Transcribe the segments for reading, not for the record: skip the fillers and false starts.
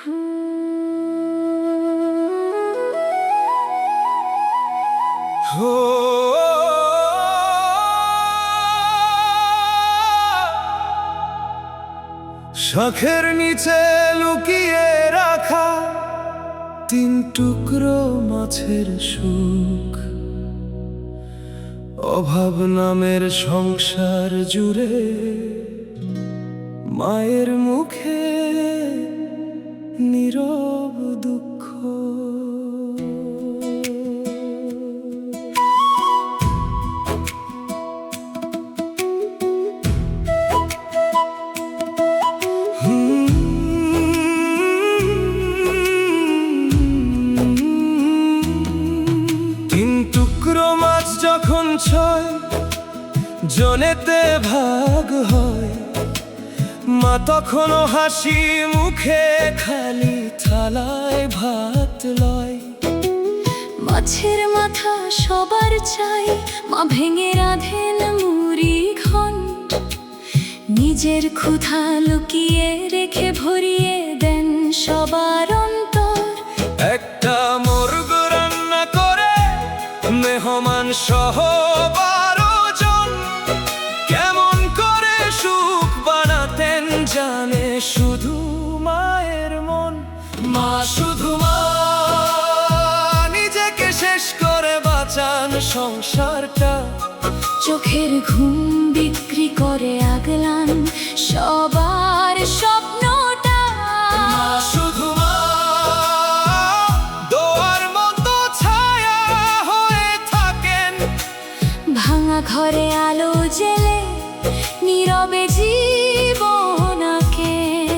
শাখের নিচে লুকিয়ে রাখা তিন টুকরো মাছের সুখ, অভাব নামের সংসার জুড়ে মায়ের মুখে নীরব দুঃখ। তিন টুকরো মাছ যখন ছয় জনেতে ভাগ হয়, মা তখনও হাসি মুখে খালি থালায় ভাত লয়। মাছের মাথা সবার চাই, মা ভেঙে রাঁধেন মুড়ি ঘন্ট, নিজের ক্ষুধা লুকিয়ে রেখে ভরিয়ে দেন সবার অন্তর। একটা মুরগ রান্না করে মেহমান সহ 12 জন, কেমন করে সুখ বানাতেন জানে শুধু মায়ের মন। মা শুধু মা, নিজেকে শেষ করে বাঁচান সংসারটা, চোখের ঘুম বিক্রি করে আগলান সবার স্বপ্নটা। মা শুধু মা, দোয়ার মতো ছায়া হয়ে থাকেন, ভাঙা ঘরে আলো জেলে নীরবে জীবন আঁকেন।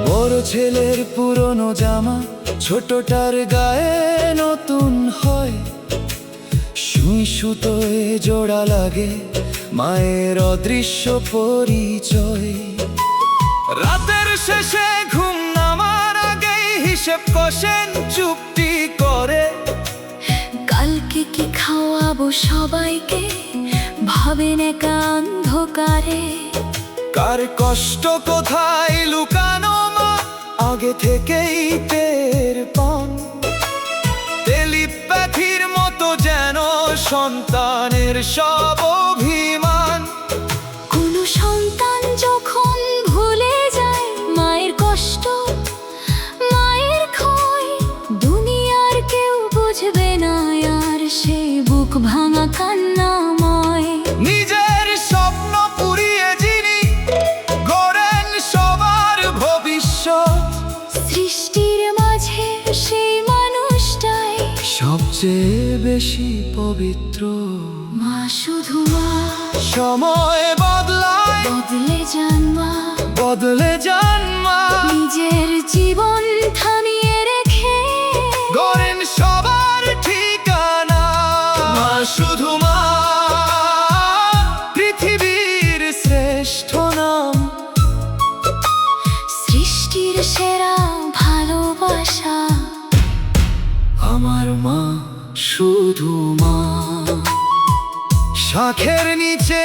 বড় ছেলের পুরনো জামা ছোটটার গায়ে নতুন হয়, সুই সুতোয় জোড়া লাগে মায়ের অদৃশ্য পরিচয়। রাতের শেষে ঘুম নামার আগেই হিসেব কষেন চুপটি করে, কালকে কি খাওয়াবো সবাইকে ভাবেন একা অন্ধকারে। কার কষ্ট কোথায় লুকানো মা আগে থেকেই টের পান, টেলিপ্যাথির মতো যেন সন্তানের সব অভিমান। কোনো সন্তান যখন ভুলে যায় মায়ের কষ্ট, মায়ের ক্ষয়, দুনিয়ার কেউ বুঝবে না আর সে বুক ভাঙা কান্নাময়। নিজের স্বপ্ন পুড়িয়ে যিনি গড়েন সবার ভবিষ্যৎ, সৃষ্টির মাঝে সেই মানুষটাই সবচেয়ে বেশি পবিত্র। মা শুধু মা, সময় বদলায় বদলে যান মা, বদলে যান মা, নিজের জীবন থামিয়ে রেখে গড়েন সবার ঠিকানা। মা শুধু মা, পৃথিবীর শ্রেষ্ঠ নাম, সৃষ্টির সেরা ভালোবাসা। আমার মা শুধু মা। শাখের নিচে